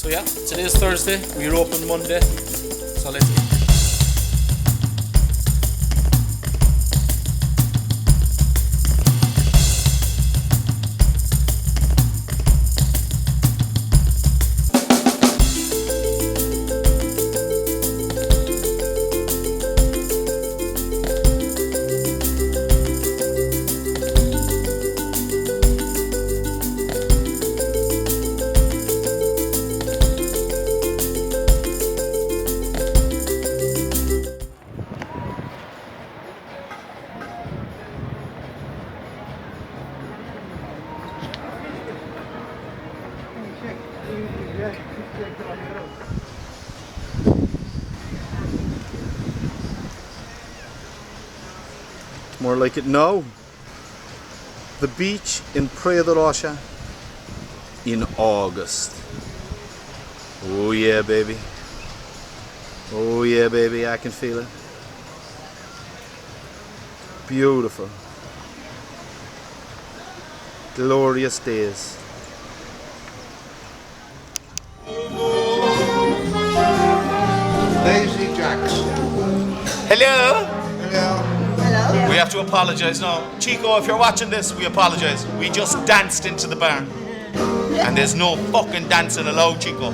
So yeah, today's Thursday, we're open Monday, so let's eat. More like it now. The beach in Praia de Rocha in August. Oh yeah, baby. Oh yeah, baby, I can feel it. Beautiful. Glorious days. Lazy Jacks. Hello? Hello. We have to apologise now. Chico, if you're watching this, we apologise. We just danced into the bar. And there's no fucking dancing allowed, Chico.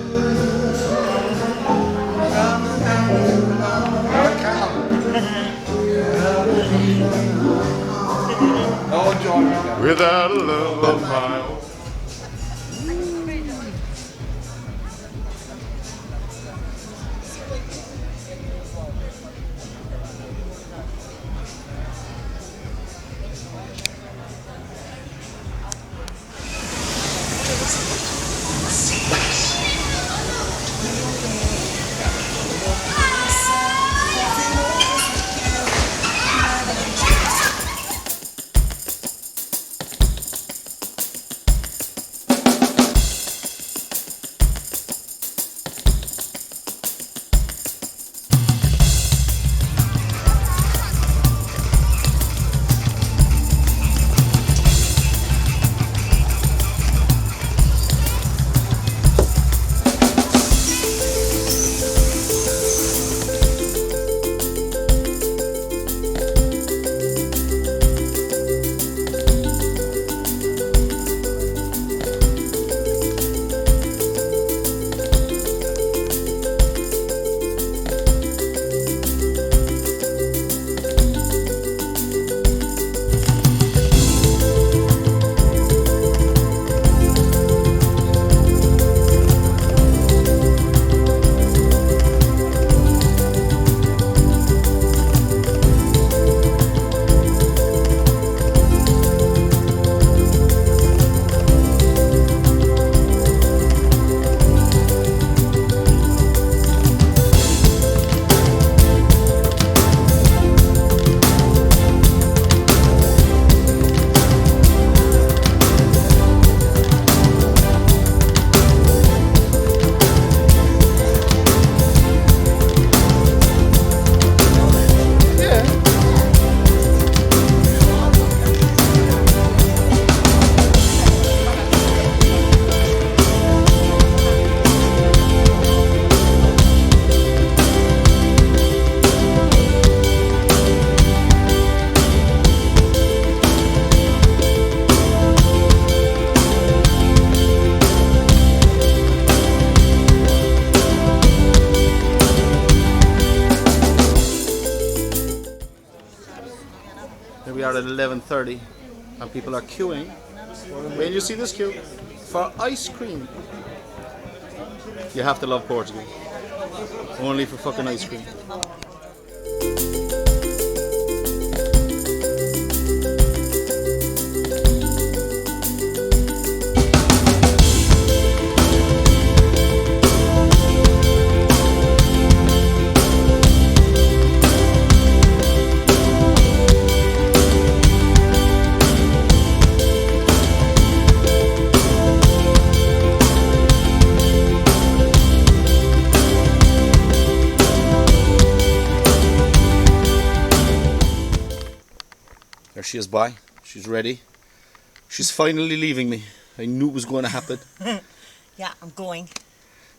Oh, John. Without a love of my own. Here we are at 11:30 and people are queuing. When you see this queue for ice cream. You have to love Portugal. Only for fucking ice cream. There she is by. She's ready. She's finally leaving me. I knew it was going to happen. Yeah, I'm going.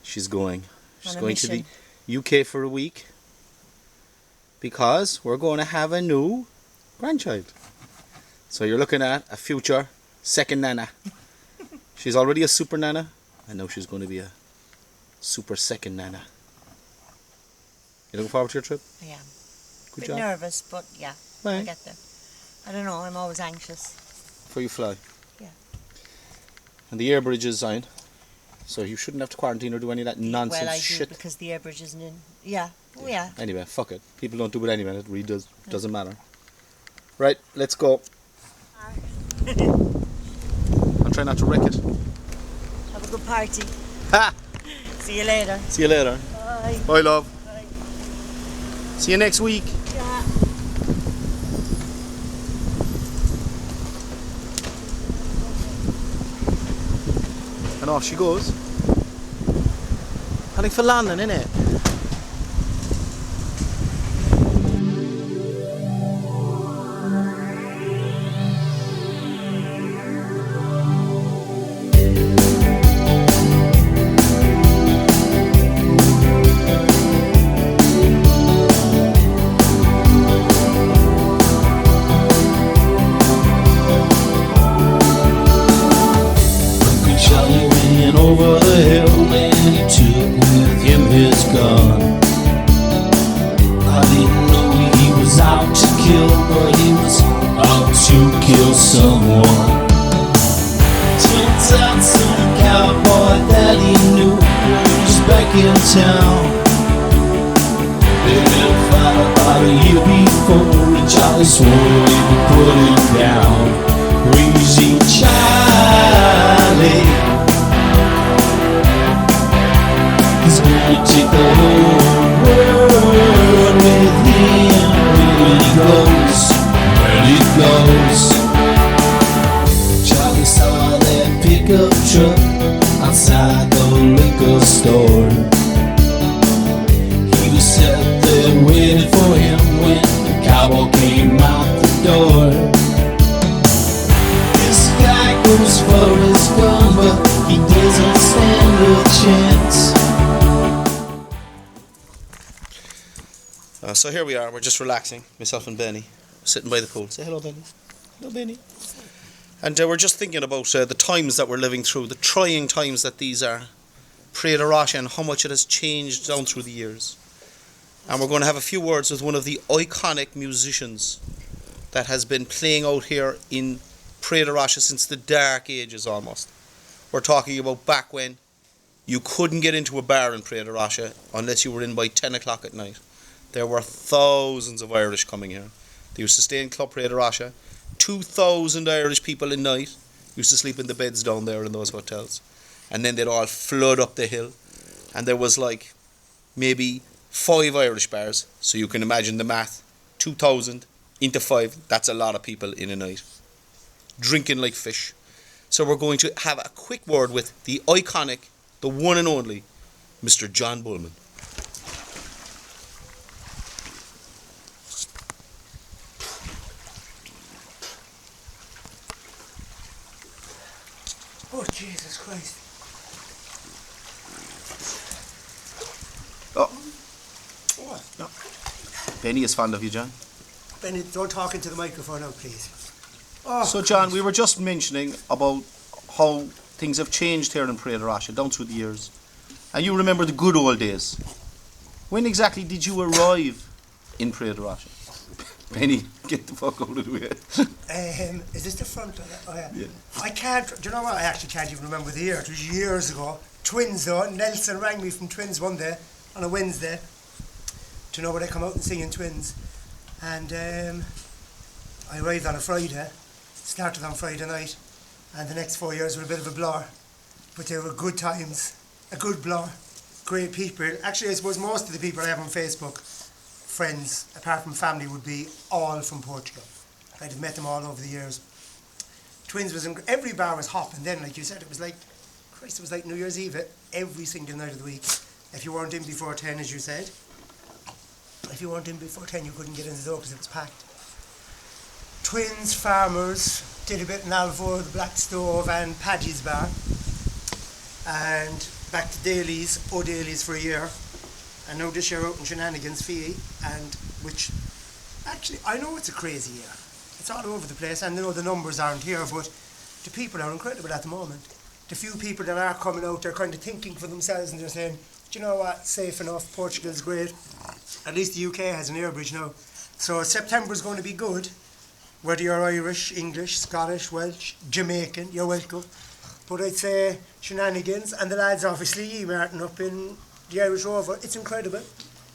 She's going. She's On a going to the mission. UK for a week because we're going to have a new grandchild. So you're looking at a future second nana. She's already a super nana, and now she's going to be a super second nana. You looking forward to your trip? I am. Good Bit job. nervous, but yeah, Right. I'll get there. I don't know, I'm always anxious. Before you fly. Yeah. And the air bridge is on, so you shouldn't have to quarantine or do any of that nonsense Well, I shit. do because the air bridge isn't in. Yeah. Oh, yeah. Anyway, fuck it. People don't do it anyway. It really doesn't matter. Right, let's go. I'll try not to wreck it. Have a good party. Ha! See you later. See you later. Bye. Bye, love. Bye. See you next week. Yeah. And off she goes. Heading for London, innit? Charlie went over the hill and he took with him his gun. I didn't know he was out to kill, but he was out to kill someone. Turns out some cowboy that he knew was back in town. They had a fight about a year before, and Charlie swore he would put him down. Crazy Charlie, he's gonna take the whole world with him where he goes, where he goes. Charlie saw that pickup truck outside the liquor store. He was sat there waiting for him when the cowboy came out the door. Goes for his gun, but he doesn't stand a chance. So here we are, we're just relaxing, myself and Benny, sitting by the pool. Say hello, Benny. Hello, Benny. And we're just thinking about the times that we're living through, the trying times that these are. Praia de Rocha and how much it has changed down through the years. And we're going to have a few words with one of the iconic musicians that has been playing out here in Praia de Rocha since the dark ages almost. We're talking about back when you couldn't get into a bar in Praia de Rocha unless you were in by 10 o'clock at night. There were thousands of Irish coming here. They used to stay in Club Praia de Rocha. 2,000 Irish people a night used to sleep in the beds down there in those hotels. And then they'd all flood up the hill. And there was like maybe 5 Irish bars. So you can imagine the math. 2,000 into 5. That's a lot of people in a night. Drinking like fish. So we're going to have a quick word with the iconic, the one and only, Mr. Jon Bulman. Oh, Jesus Christ. Oh, What? no. Benny is fond of you, John. Benny, don't talk into the microphone now, please. Oh, So, John, we were just mentioning about how things have changed here in Praia de Rocha down through the years. And you remember the good old days. When exactly did you arrive in Praia de Rocha? Benny, get the fuck out of the way. Is this the front of it? Oh, yeah. Yeah. I can't, do you know what? I actually can't even remember the year. It was years ago. Twins, though. Nelson rang me from Twins one day, on a Wednesday, to know where they come out and sing in Twins. And I arrived on a Friday, started on Friday night, and the next 4 years were a bit of a blur. But they were good times, a good blur, great people. Actually, I suppose most of the people I have on Facebook, friends, apart from family, would be all from Portugal. I'd have met them all over the years. Twins was in, every bar was hopping then, like you said. It was like, Christ, it was like New Year's Eve every single night of the week. If you weren't in before 10, as you said, if you weren't in before 10, you couldn't get in the door because it was packed. Twins, Farmers, did a bit in Alvor, the Black Stove, and Paddy's Bar. And back to Daly's, O'Daly's for a year, and now this year out in Shenanigans, Fee, and which, actually, I know it's a crazy year. It's all over the place, and I know the numbers aren't here, but the people are incredible at the moment. The few people that are coming out, they're kind of thinking for themselves, and they're saying, do you know what, safe enough, Portugal's great. At least the UK has an air bridge now. So September's going to be good. Whether you're Irish, English, Scottish, Welsh, Jamaican, you're welcome. But I'd say Shenanigans, and the lads obviously, Martin up in the Irish Rover, it's incredible.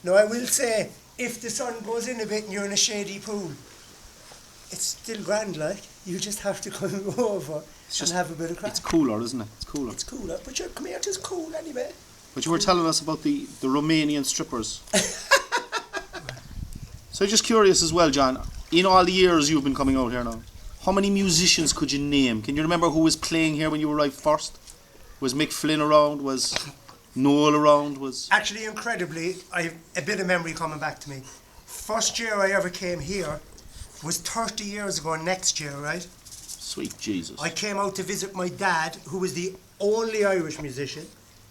Now I will say, if the sun goes in a bit and you're in a shady pool, it's still grand, like. You just have to come over and have a bit of crack. It's cooler, isn't it? It's cooler. It's cooler, but come here, it's cool anyway. But you were telling us about the Romanian strippers. So just curious as well, John, in all the years you've been coming out here now, how many musicians could you name? Can you remember who was playing here when you arrived first? Was Mick Flynn around? Was Noel around? Was Actually, incredibly, I have a bit of memory coming back to me. First year I ever came here was 30 years ago next year, right? Sweet Jesus. I came out to visit my dad, who was the only Irish musician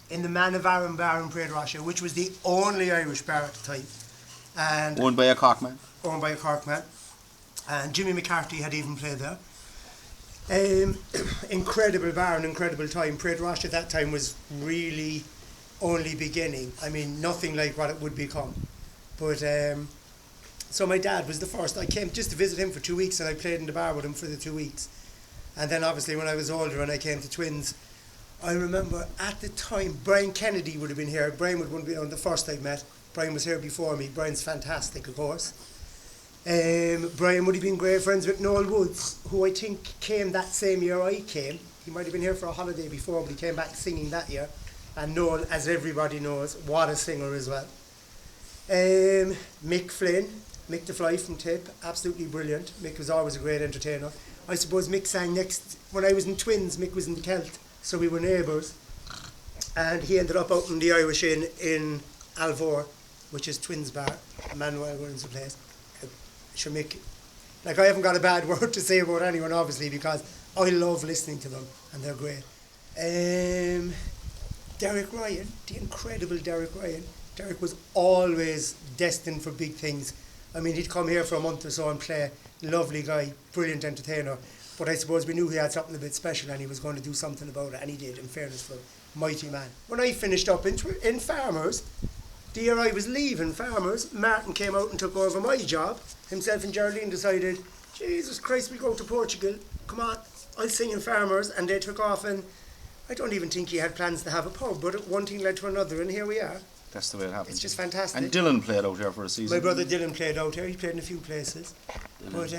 in the Manavaran bar in Praia, Rocha, which was the only Irish bar at the time. And Owned by a Cork man. Owned by a Cork man. And Jimmy McCarthy had even played there. Incredible bar and incredible time. Praia Rocha at that time was really only beginning. I mean, nothing like what it would become. But so my dad was the first. I came just to visit him for 2 weeks, and I played in the bar with him for the 2 weeks. And then obviously when I was older and I came to Twins, I remember at the time Brian Kennedy would have been here. Brian would have been on the first I met. Brian was here before me. Brian's fantastic, of course. Brian would have been great friends with Noel Woods, who I think came that same year I came. He might have been here for a holiday before, but he came back singing that year. And Noel, as everybody knows, what a singer as well. Mick Flynn, Mick the Fly from Tip, absolutely brilliant. Mick was always a great entertainer. I suppose Mick sang next, when I was in Twins, Mick was in the Celt, so we were neighbours. And he ended up out in the Irish Inn in Alvor, which is Twins Bar, Manuel runs the place. Sure, Mick, like I haven't got a bad word to say about anyone, obviously, because I love listening to them, and they're great. Derek Ryan, the incredible Derek Ryan. Derek was always destined for big things. I mean, he'd come here for a month or so and play. Lovely guy, brilliant entertainer. But I suppose we knew he had something a bit special and he was going to do something about it, and he did, in fairness for him. Mighty man. When I finished up in Farmers, the year I was leaving Farmers, Martin came out and took over my job. Himself and Geraldine decided, Jesus Christ, we go to Portugal. Come on, I'll sing in Farmers. And they took off, and I don't even think he had plans to have a pub, but one thing led to another, and here we are. That's the way it happens. It's just fantastic. And Dylan played out here for a season. My brother Dylan played out here. He played in a few places. But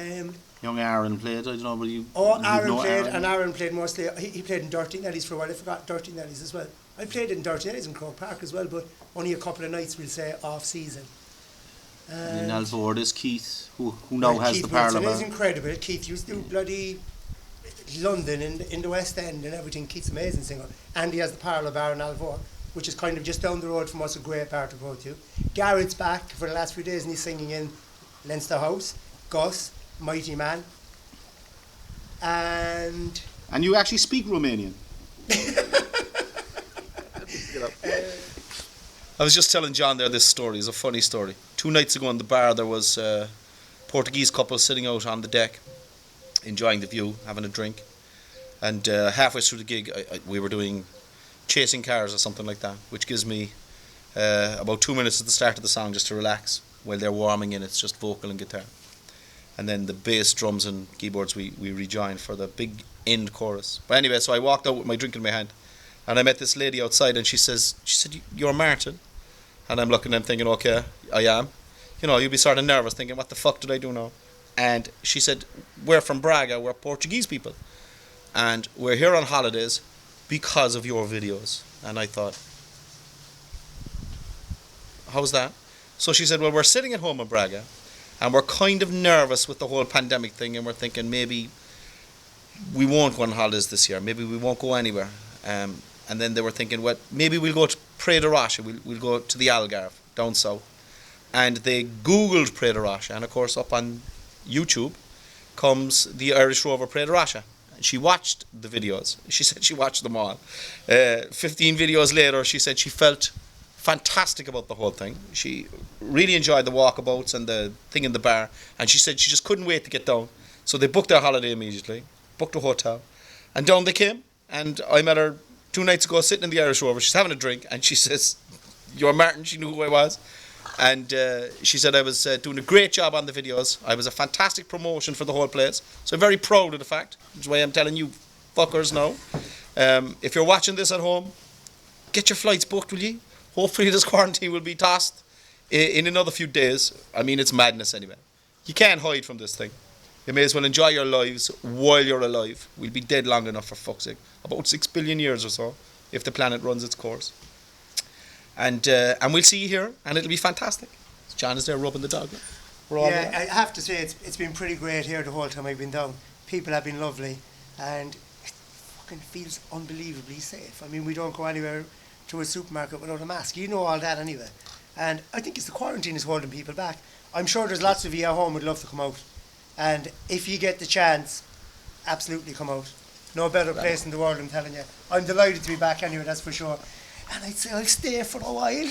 young Aaron played. I don't know, but you. Aaron played, and Aaron played mostly. He played in Dirty Nellies for a while. I forgot Dirty Nellies as well. I played in Dirty Nellies in Croke Park as well, but only a couple of nights, we'll say, off season. And in Alvord is Keith, who now has Keith the parlour bar. He's incredible. Keith used to do bloody London in the West End and everything. Keith's an amazing singer. And he has the parlour bar in Alvord, which is kind of just down the road from us, a great bar to go to. Garrett's back for the last few days and he's singing in Leinster House. Gus, mighty man. And you actually speak Romanian. I was just telling John there this story. It's a funny story. 2 nights ago in the bar there was a Portuguese couple sitting out on the deck enjoying the view, having a drink, and halfway through the gig we were doing Chasing Cars or something like that, which gives me about 2 minutes at the start of the song just to relax while they're warming in. It's just vocal and guitar, and then the bass, drums and keyboards we rejoin for the big end chorus. But anyway, so I walked out with my drink in my hand and I met this lady outside, and she said, "You're Martin?" And I'm looking and thinking, okay, I am. You know, you'd be sort of nervous thinking, what the fuck did I do now? And she said, "We're from Braga, we're Portuguese people, and we're here on holidays because of your videos." And I thought, how's that? So she said, well, we're sitting at home in Braga and we're kind of nervous with the whole pandemic thing, and we're thinking maybe we won't go on holidays this year, maybe we won't go anywhere. And then they were thinking, well, maybe we'll go to Praia de Rocha, we'll go to the Algarve down south. And they Googled Praia de Rocha, and of course up on YouTube comes the Irish Rover Praia de Rocha. She watched the videos. She said she watched them all. 15 videos later, she said she felt fantastic about the whole thing. She really enjoyed the walkabouts and the thing in the bar, and she said she just couldn't wait to get down. So they booked their holiday immediately, booked a hotel, and down they came. And I met her 2 nights ago sitting in the Irish Rover. She's having a drink, and she says, "You're Martin." She knew who I was. And she said I was doing a great job on the videos. I was a fantastic promotion for the whole place. So I'm very proud of the fact. Which is why I'm telling you fuckers now. If you're watching this at home, get your flights booked, will you? Hopefully this quarantine will be tossed in another few days. I mean, it's madness anyway. You can't hide from this thing. You may as well enjoy your lives while you're alive. We'll be dead long enough, for fuck's sake. About 6 billion years or so, if the planet runs its course. And we'll see you here, and it'll be fantastic. John is there rubbing the dog. We're all Yeah, there. I have to say it's been pretty great here the whole time I've been down. People have been lovely, and it fucking feels unbelievably safe. I mean, we don't go anywhere to a supermarket without a mask. You know all that anyway. And I think it's the quarantine is holding people back. I'm sure there's lots of you at home would love to come out. And if you get the chance, absolutely come out. No better place in the world, I'm telling you. I'm delighted to be back anyway, that's for sure. And I'd say I'll stay for a while.